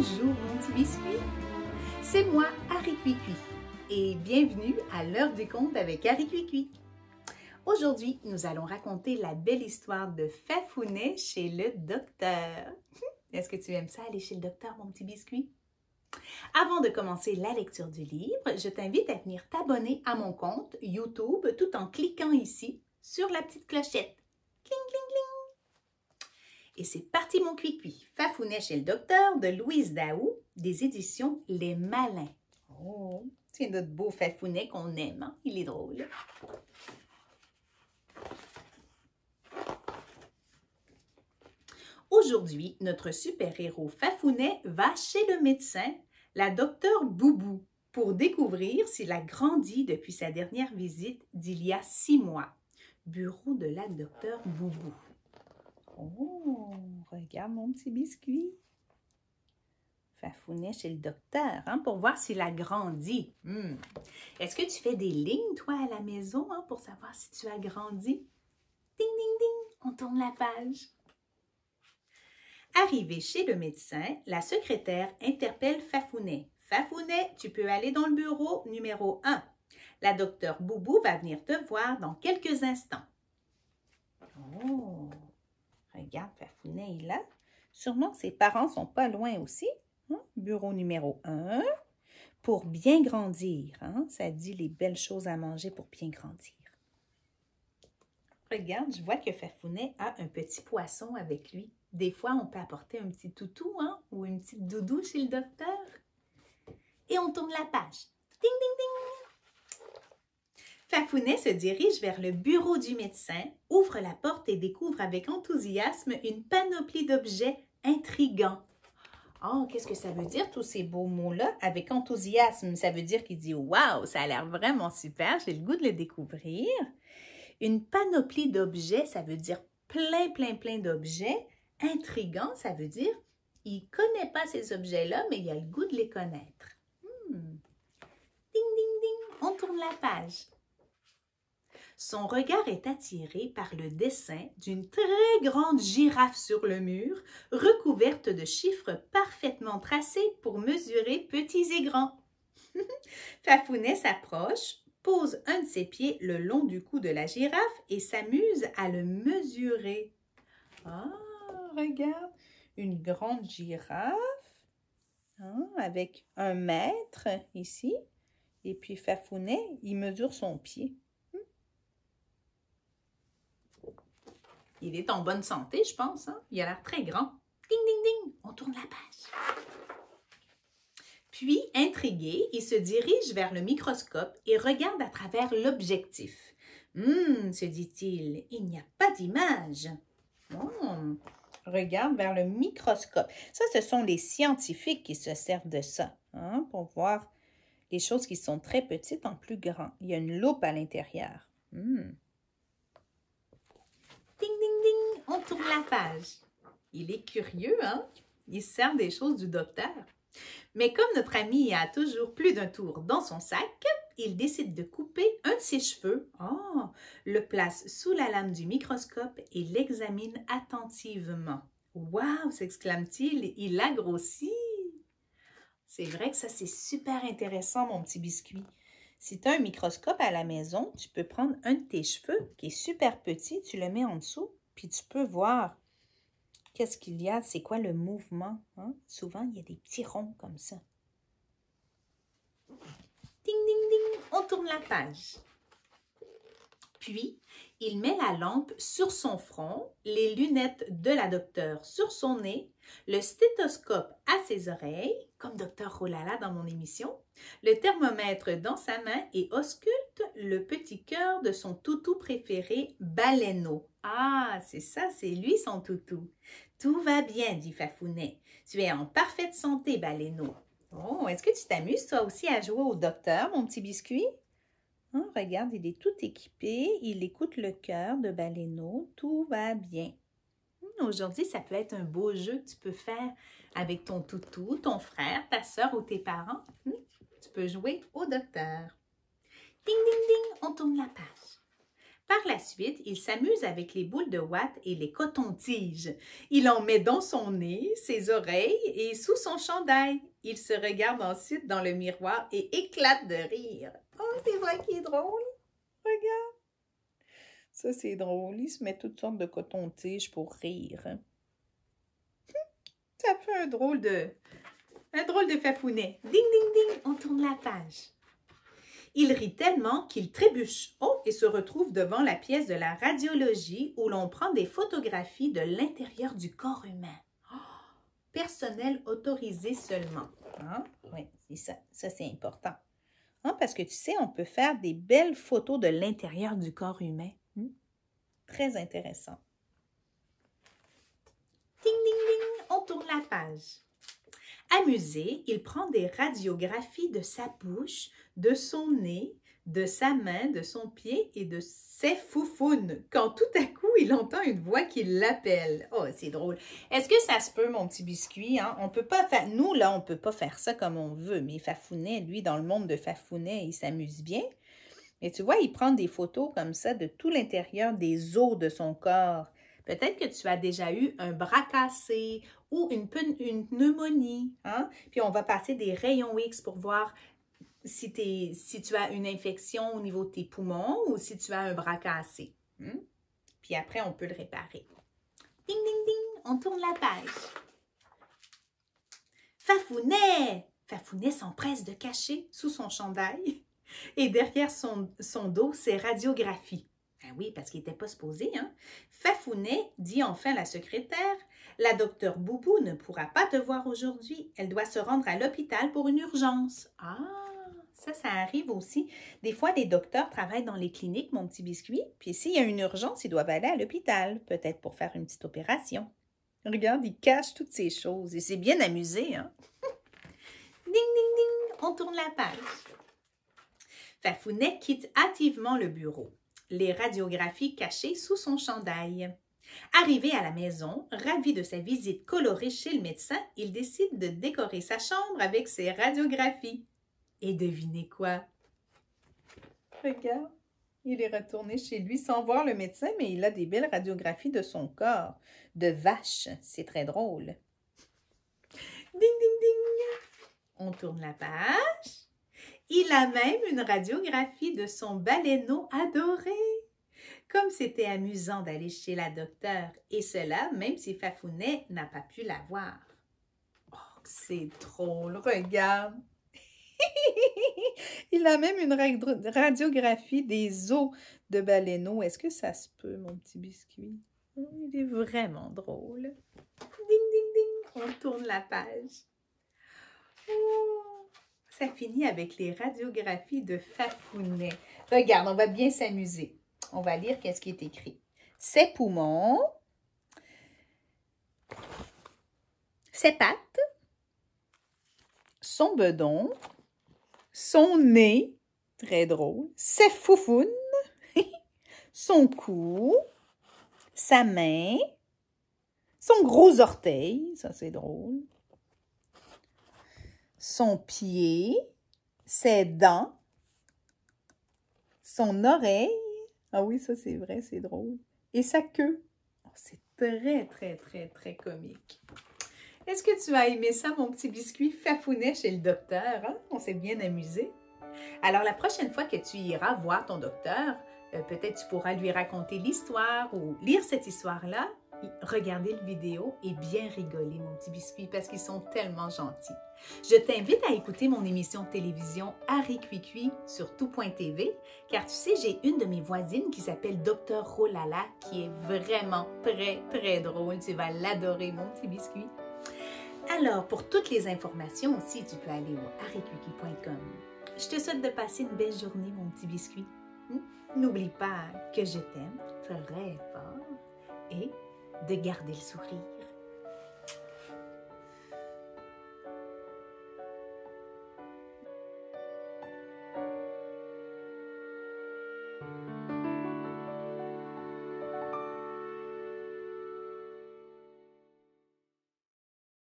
Bonjour mon petit biscuit, c'est moi Harry Cuicui et bienvenue à l'heure du conte avec Harry Cuicui. Aujourd'hui, nous allons raconter la belle histoire de Fafounet chez le docteur. Est-ce que tu aimes ça aller chez le docteur mon petit biscuit? Avant de commencer la lecture du livre, je t'invite à venir t'abonner à mon compte YouTube tout en cliquant ici sur la petite clochette. Cling, cling, cling. Et c'est parti mon cuicui, Fafounet chez le docteur de Louise Daou, des éditions Les Malins. Oh, c'est notre beau Fafounet qu'on aime, hein? Il est drôle. Aujourd'hui, notre super-héros Fafounet va chez le médecin, la docteure Boubou, pour découvrir s'il a grandi depuis sa dernière visite d'il y a 6 mois. Bureau de la docteure Boubou. Oh, regarde mon petit biscuit. Fafounet chez le docteur, hein, pour voir s'il a grandi. Est-ce que tu fais des lignes, toi, à la maison, hein, pour savoir si tu as grandi? Ding, ding, ding, on tourne la page. Arrivé chez le médecin, la secrétaire interpelle Fafounet. Fafounet, tu peux aller dans le bureau numéro 1. La docteure Boubou va venir te voir dans quelques instants. Oh, regarde, Fafounet est là. Sûrement que ses parents sont pas loin aussi. Hein? Bureau numéro 1. Pour bien grandir. Hein? Ça dit les belles choses à manger pour bien grandir. Regarde, je vois que Fafounet a un petit poisson avec lui. Des fois, on peut apporter un petit toutou, hein, ou une petite doudou chez le docteur. Et on tourne la page. Ding, ding, ding! Fafounet se dirige vers le bureau du médecin, ouvre la porte et découvre avec enthousiasme une panoplie d'objets intrigants. Oh, qu'est-ce que ça veut dire, tous ces beaux mots-là? Avec enthousiasme, ça veut dire qu'il dit « Wow, ça a l'air vraiment super, j'ai le goût de le découvrir. » Une panoplie d'objets, ça veut dire plein d'objets. Intrigant, ça veut dire il ne connaît pas ces objets-là, mais il a le goût de les connaître. Ding, ding, ding, on tourne la page. Son regard est attiré par le dessin d'une très grande girafe sur le mur, recouverte de chiffres parfaitement tracés pour mesurer petits et grands. Fafounet s'approche, pose un de ses pieds le long du cou de la girafe et s'amuse à le mesurer. Ah! Regarde, une grande girafe, hein, avec 1 mètre ici. Et puis Fafounet, il mesure son pied. Il est en bonne santé, je pense. Hein? Il a l'air très grand. Ding, ding, ding, on tourne la page. Puis, intrigué, il se dirige vers le microscope et regarde à travers l'objectif. Se dit-il, il n'y a pas d'image. Regarde vers le microscope. Ça, ce sont les scientifiques qui se servent de ça, hein, pour voir les choses qui sont très petites en plus grand. Il y a une loupe à l'intérieur. Ding, ding, ding, on tourne la page. Il est curieux, hein? Il se sert des choses du docteur. Mais comme notre ami a toujours plus d'un tour dans son sac, il décide de couper un de ses cheveux, le place sous la lame du microscope et l'examine attentivement. « Wow !» s'exclame-t-il, « il a grossi! » C'est vrai que ça, c'est super intéressant, mon petit biscuit. Si tu as un microscope à la maison, tu peux prendre un de tes cheveux qui est super petit, tu le mets en dessous, puis tu peux voir qu'est-ce qu'il y a, c'est quoi le mouvement. Hein? Souvent, il y a des petits ronds comme ça. Ding, ding, ding, on tourne la page. Puis, il met la lampe sur son front, les lunettes de la docteure sur son nez, le stéthoscope à ses oreilles, comme docteur Rolala dans mon émission, le thermomètre dans sa main et ausculte le petit cœur de son toutou préféré, Baleineau. Ah, c'est ça, c'est lui son toutou. Tout va bien, dit Fafounet. Tu es en parfaite santé, Baleineau. Oh, est-ce que tu t'amuses toi aussi à jouer au docteur, mon petit biscuit? Hein, regarde, il est tout équipé, il écoute le cœur de Baleineau, tout va bien. Aujourd'hui, ça peut être un beau jeu que tu peux faire avec ton toutou, ton frère, ta soeur ou tes parents. Tu peux jouer au docteur. Ding, ding, ding, on tourne la page. Par la suite, il s'amuse avec les boules de ouate et les cotons-tiges. Il en met dans son nez, ses oreilles et sous son chandail. Il se regarde ensuite dans le miroir et éclate de rire. Oh, c'est vrai qu'il est drôle. Regarde. Ça, c'est drôle. Il se met toutes sortes de cotons-tiges pour rire. Ça fait un drôle de fafounet. Ding, ding, ding, on tourne la page. Il rit tellement qu'il trébuche et se retrouve devant la pièce de la radiologie où l'on prend des photographies de l'intérieur du corps humain. Oh, personnel autorisé seulement. Hein? Oui, c'est ça. Ça, c'est important. Hein? Parce que tu sais, on peut faire des belles photos de l'intérieur du corps humain. Très intéressant. Ding, ding, ding, on tourne la page. Amusé, il prend des radiographies de sa bouche, de son nez, de sa main, de son pied et de ses foufounes, quand tout à coup, il entend une voix qui l'appelle. Oh, c'est drôle. Est-ce que ça se peut, mon petit biscuit? Hein? On peut pas faire, nous, là, on peut pas faire ça comme on veut, mais Fafounet, lui, dans le monde de Fafounet, il s'amuse bien. Et tu vois, il prend des photos comme ça de tout l'intérieur des os de son corps. Peut-être que tu as déjà eu un bras cassé ou une pneumonie. Hein? Puis on va passer des rayons X pour voir si tu as une infection au niveau de tes poumons ou si tu as un bras cassé. Puis après, on peut le réparer. Ding, ding, ding, on tourne la page. Fafounet! Fafounet s'empresse de cacher sous son chandail et derrière son dos ses radiographies. Ben oui, parce qu'il n'était pas supposé, hein? Fafounet dit enfin à la secrétaire, « La docteure Boubou ne pourra pas te voir aujourd'hui. Elle doit se rendre à l'hôpital pour une urgence. » Ah, ça arrive aussi. Des fois, des docteurs travaillent dans les cliniques, mon petit biscuit, puis s'il y a une urgence, ils doivent aller à l'hôpital, peut-être pour faire une petite opération. Regarde, il cache toutes ces choses et c'est bien amusé, hein? Ding, ding, ding, on tourne la page. Fafounet quitte hâtivement le bureau, les radiographies cachées sous son chandail. Arrivé à la maison, ravi de sa visite colorée chez le médecin, il décide de décorer sa chambre avec ses radiographies. Et devinez quoi? Regarde, il est retourné chez lui sans voir le médecin, mais il a des belles radiographies de son corps, de vache. C'est très drôle. Ding, ding, ding! On tourne la page. Il a même une radiographie de son baleineau adoré. Comme c'était amusant d'aller chez la docteure, et cela même si Fafounet n'a pas pu la voir. Oh, c'est drôle, regarde. Il a même une radiographie des os de baleineau. Est-ce que ça se peut, mon petit biscuit? Il est vraiment drôle. Ding, ding, ding, on tourne la page. Oh, ça finit avec les radiographies de Fafounet. Regarde, on va bien s'amuser. On va lire qu'est-ce qui est écrit. Ses poumons, ses pattes, son bedon, son nez, très drôle, ses foufounes, son cou, sa main, son gros orteil, ça c'est drôle, son pied, ses dents, son oreille, ah oui, ça c'est vrai, c'est drôle, et sa queue. Oh, c'est très, très, très, très comique. Est-ce que tu as aimé ça, mon petit biscuit Fafounet chez le docteur? Hein? On s'est bien amusé. Alors, la prochaine fois que tu iras voir ton docteur, peut-être tu pourras lui raconter l'histoire ou lire cette histoire-là, regarder le vidéo et bien rigoler, mon petit biscuit, parce qu'ils sont tellement gentils. Je t'invite à écouter mon émission de télévision Harry Cuicui sur tout.tv, car tu sais, j'ai une de mes voisines qui s'appelle Dr Rolala, qui est vraiment très, très drôle. Tu vas l'adorer, mon petit biscuit. Alors, pour toutes les informations aussi, tu peux aller au harrycuicui.com. Je te souhaite de passer une belle journée, mon petit biscuit. N'oublie pas que je t'aime très fort et de garder le sourire.